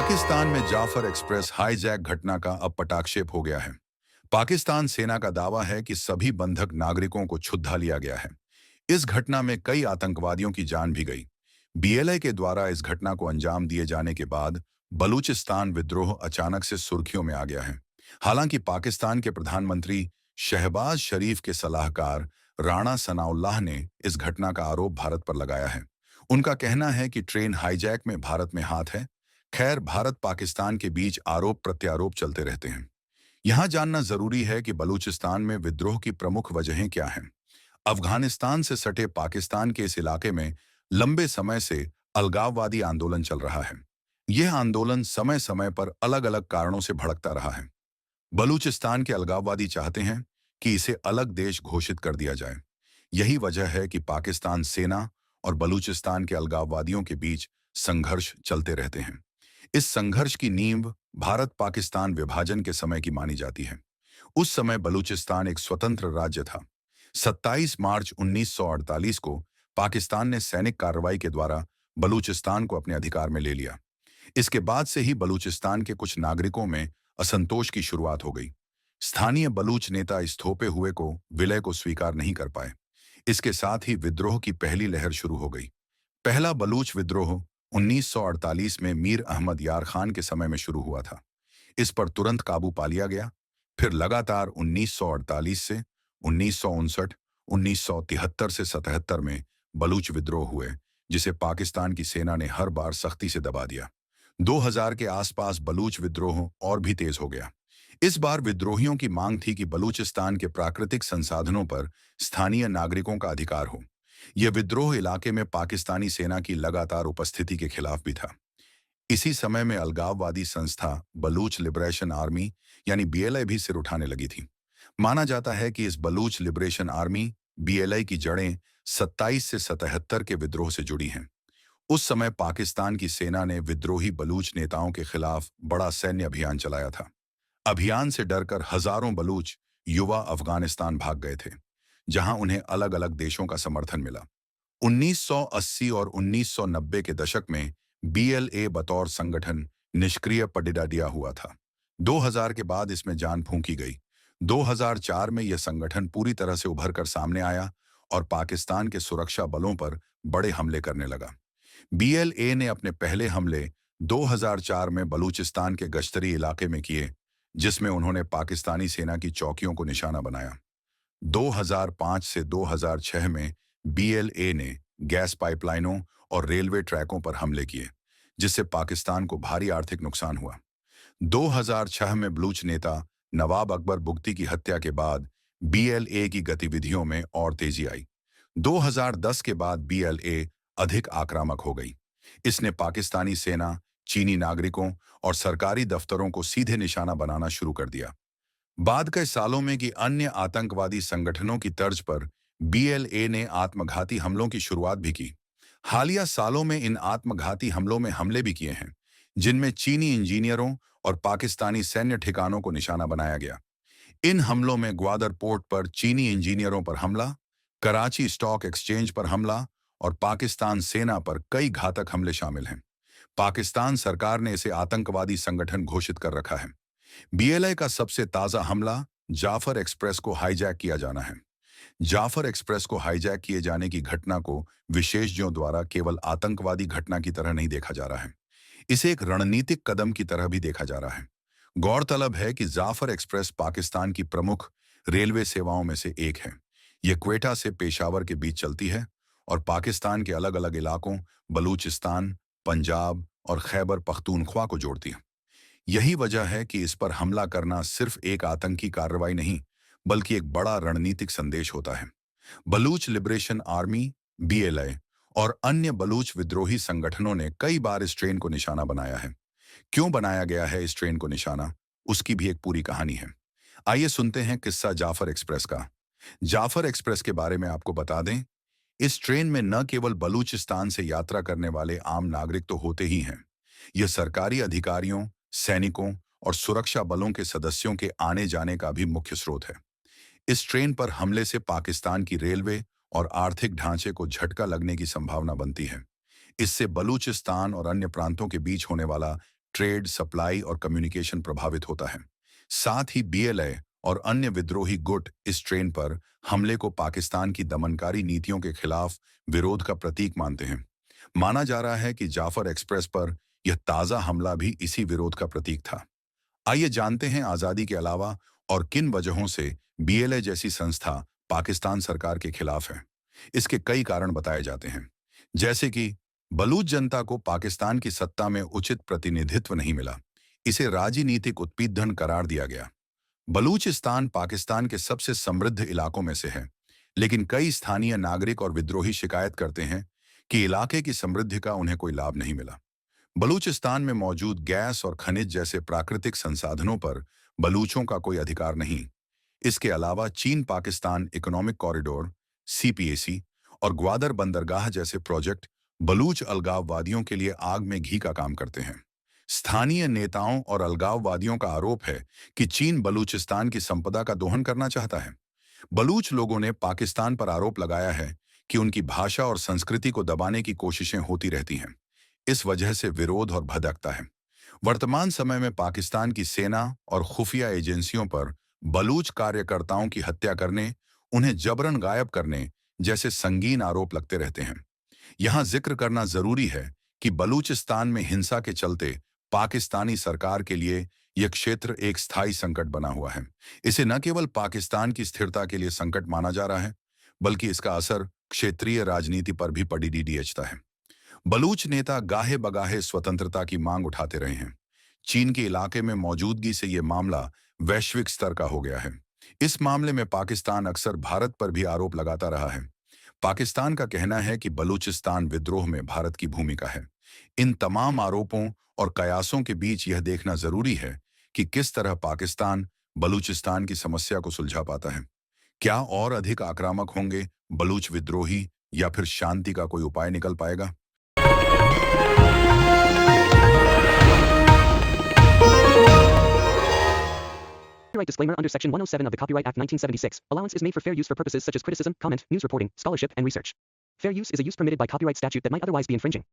पाकिस्तान में Jafar express hijack घटना का अब पटाक्षेप हो गया है। पाकिस्तान सेना का दावा है कि सभी बंधक नागरिकों को छुड़ा लिया गया है। इस घटना में कई आतंकवादियों की जान भी गई। बीएलए के द्वारा इस घटना को अंजाम दिए जाने के बाद बलूचिस्तान विद्रोह अचानक से सुर्खियों में आ गया है। हालांकि पाकिस्तान के प्रधानमंत्री शहबाज शरीफ के सलाहकार राणा सनाउल्लाह ने इस घटना का आरोप भारत पर लगाया है। उनका कहना है कि ट्रेन हाईजैक में भारत में हाथ है। खैर, भारत पाकिस्तान के बीच आरोप प्रत्यारोप चलते रहते हैं। यहां जानना जरूरी है कि बलूचिस्तान में विद्रोह की प्रमुख वजहें क्या हैं। अफगानिस्तान से सटे पाकिस्तान के इस इलाके में लंबे समय से अलगाववादी आंदोलन चल रहा है। यह आंदोलन समय समय पर अलग अलग कारणों से भड़कता रहा है। बलूचिस्तान के अलगाववादी चाहते हैं कि इसे अलग देश घोषित कर दिया जाए। यही वजह है कि पाकिस्तान सेना और बलूचिस्तान के अलगाववादियों के बीच संघर्ष चलते रहते हैं। इस संघर्ष की नींव भारत पाकिस्तान विभाजन के समय की मानी जाती है। उस समय बलूचिस्तान एक स्वतंत्र राज्य था। 27 मार्च 1948 को पाकिस्तान ने सैनिक कार्रवाई के द्वारा बलूचिस्तान को अपने अधिकार में ले लिया। इसके बाद से ही बलूचिस्तान के कुछ नागरिकों में असंतोष की शुरुआत हो गई। स्थानीय बलूच नेता इस थोपे हुए को विलय को स्वीकार नहीं कर पाए। इसके साथ ही विद्रोह की पहली लहर शुरू हो गई। पहला बलूच विद्रोह 1948 में मीर अहमद यार खान के समय में शुरू हुआ था। इस पर तुरंत काबू पा लिया गया। फिर लगातार 1948 से 1959, 1973 से 77 में बलूच विद्रोह हुए, जिसे पाकिस्तान की सेना ने हर बार सख्ती से दबा दिया। 2000 के आसपास बलूच विद्रोह और भी तेज हो गया। इस बार विद्रोहियों की मांग थी कि बलूचिस्तान के प्राकृतिक संसाधनों पर स्थानीय नागरिकों का अधिकार हो। यह विद्रोह इलाके में पाकिस्तानी सेना की लगातार उपस्थिति के खिलाफ भी था। इसी समय में अलगाववादी संस्था बलूच लिबरेशन आर्मी यानी बीएलए भी सिर उठाने लगी थी। माना जाता है कि इस बलूच लिबरेशन आर्मी बीएलए की जड़ें 27 से 77 के विद्रोह से जुड़ी हैं। उस समय पाकिस्तान की सेना ने विद्रोही बलूच नेताओं के खिलाफ बड़ा सैन्य अभियान चलाया था। अभियान से डरकर हजारों बलूच युवा अफगानिस्तान भाग गए थे, जहां उन्हें अलग अलग देशों का समर्थन मिला। 1980 और 1990 के दशक में बीएलए बतौर संगठन निष्क्रिय पडिडाडिया हुआ था। 2000 के बाद इसमें जान फूंकी गई। 2004 में यह संगठन पूरी तरह से उभर कर सामने आया और पाकिस्तान के सुरक्षा बलों पर बड़े हमले करने लगा। बीएलए ने अपने पहले हमले 2004 में बलूचिस्तान के गश्तरी इलाके में किए, जिसमें उन्होंने पाकिस्तानी सेना की चौकियों को निशाना बनाया। 2005 से 2006 में बीएलए ने गैस पाइपलाइनों और रेलवे ट्रैकों पर हमले किए, जिससे पाकिस्तान को भारी आर्थिक नुकसान हुआ। 2006 में बलूच नेता नवाब अकबर बुगटी की हत्या के बाद बीएलए की गतिविधियों में और तेजी आई। 2010 के बाद बीएलए अधिक आक्रामक हो गई। इसने पाकिस्तानी सेना, चीनी नागरिकों और सरकारी दफ्तरों को सीधे निशाना बनाना शुरू कर दिया। बाद के सालों में कि अन्य आतंकवादी संगठनों की तर्ज पर बीएलए ने आत्मघाती हमलों की शुरुआत भी की। हालिया सालों में इन आत्मघाती हमलों में हमले भी किए हैं, जिनमें चीनी इंजीनियरों और पाकिस्तानी सैन्य ठिकानों को निशाना बनाया गया। इन हमलों में ग्वादर पोर्ट पर चीनी इंजीनियरों पर हमला, कराची स्टॉक एक्सचेंज पर हमला और पाकिस्तान सेना पर कई घातक हमले शामिल हैं। पाकिस्तान सरकार ने इसे आतंकवादी संगठन घोषित कर रखा है। बीएलए का सबसे ताजा हमला जाफर एक्सप्रेस को हाईजैक किया जाना है। जाफर एक्सप्रेस को हाईजैक किए जाने की घटना को विशेषज्ञों द्वारा केवल आतंकवादी घटना की तरह नहीं देखा जा रहा है। इसे एक रणनीतिक कदम की तरह भी देखा जा रहा है। गौरतलब है कि जाफर एक्सप्रेस पाकिस्तान की प्रमुख रेलवे सेवाओं में से एक है। यह क्वेटा से पेशावर के बीच चलती है और पाकिस्तान के अलग अलग इलाकों बलूचिस्तान, पंजाब और खैबर पख्तूनख्वा को जोड़ती है। यही वजह है कि इस पर हमला करना सिर्फ एक आतंकी कार्रवाई नहीं, बल्कि एक बड़ा रणनीतिक संदेश होता है। बलूच लिबरेशन आर्मी, बीएलए और अन्य बलूच विद्रोही संगठनों ने कई बार इस ट्रेन को निशाना बनाया है। क्यों बनाया गया है इस ट्रेन को निशाना, उसकी भी एक पूरी कहानी है। आइए सुनते हैं किस्सा जाफर एक्सप्रेस का। जाफर एक्सप्रेस के बारे में आपको बता दें, इस ट्रेन में न केवल बलूचिस्तान से यात्रा करने वाले आम नागरिक तो होते ही हैं, यह सरकारी अधिकारियों, सैनिकों और सुरक्षा बलों के सदस्यों के आने जाने का भी मुख्य स्रोत है। इस ट्रेन पर हमले से पाकिस्तान की रेलवे और आर्थिक ढांचे को झटका लगने की संभावना बनती है। इससे बलूचिस्तान और अन्य प्रांतों के बीच होने वाला ट्रेड, सप्लाई और कम्युनिकेशन प्रभावित होता है। साथ ही बीएलए और अन्य विद्रोही गुट इस ट्रेन पर हमले को पाकिस्तान की दमनकारी नीतियों के खिलाफ विरोध का प्रतीक मानते हैं। माना जा रहा है कि जाफर एक्सप्रेस पर यह ताज़ा हमला भी इसी विरोध का प्रतीक था। आइए जानते हैं आज़ादी के अलावा और किन वजहों से बीएलए जैसी संस्था पाकिस्तान सरकार के खिलाफ है। इसके कई कारण बताए जाते हैं, जैसे कि बलूच जनता को पाकिस्तान की सत्ता में उचित प्रतिनिधित्व नहीं मिला, इसे राजनीतिक उत्पीड़न करार दिया गया। बलूचिस्तान पाकिस्तान के सबसे समृद्ध इलाकों में से है, लेकिन कई स्थानीय नागरिक और विद्रोही शिकायत करते हैं कि इलाके की समृद्धि का उन्हें कोई लाभ नहीं मिला। बलूचिस्तान में मौजूद गैस और खनिज जैसे प्राकृतिक संसाधनों पर बलूचों का कोई अधिकार नहीं। इसके अलावा चीन पाकिस्तान इकोनॉमिक कॉरिडोर सीपीएसी और ग्वादर बंदरगाह जैसे प्रोजेक्ट बलूच अलगाववादियों के लिए आग में घी का काम करते हैं। स्थानीय नेताओं और अलगाववादियों का आरोप है कि चीन बलूचिस्तान की संपदा का दोहन करना चाहता है। बलूच लोगों ने पाकिस्तान पर आरोप लगाया है कि उनकी भाषा और संस्कृति को दबाने की कोशिशें होती रहती हैं। इस वजह से विरोध और भड़कता है। वर्तमान समय में पाकिस्तान की सेना और खुफिया एजेंसियों पर बलूच कार्यकर्ताओं की हत्या करने, उन्हें जबरन गायब करने जैसे संगीन आरोप लगते रहते हैं। यहां जिक्र करना जरूरी है कि बलूचिस्तान में हिंसा के चलते पाकिस्तानी सरकार के लिए यह क्षेत्र एक स्थायी संकट बना हुआ है। इसे न केवल पाकिस्तान की स्थिरता के लिए संकट माना जा रहा है, बल्कि इसका असर क्षेत्रीय राजनीति पर भी पड़ीडीएचता है। बलूच नेता गाहे बगाहे स्वतंत्रता की मांग उठाते रहे हैं। चीन के इलाके में मौजूदगी से यह मामला वैश्विक स्तर का हो गया है। इस मामले में पाकिस्तान अक्सर भारत पर भी आरोप लगाता रहा है। पाकिस्तान का कहना है कि बलूचिस्तान विद्रोह में भारत की भूमिका है। इन तमाम आरोपों और कयासों के बीच यह देखना जरूरी है कि किस तरह पाकिस्तान बलूचिस्तान की समस्या को सुलझा पाता है। क्या और अधिक आक्रामक होंगे बलूच विद्रोही, या फिर शांति का कोई उपाय निकल पाएगा? Copyright disclaimer under Section 107 of the Copyright Act 1976. Allowance is made for fair use for purposes such as criticism, comment, news reporting, scholarship, and research. Fair use is a use permitted by copyright statute that might otherwise be infringing.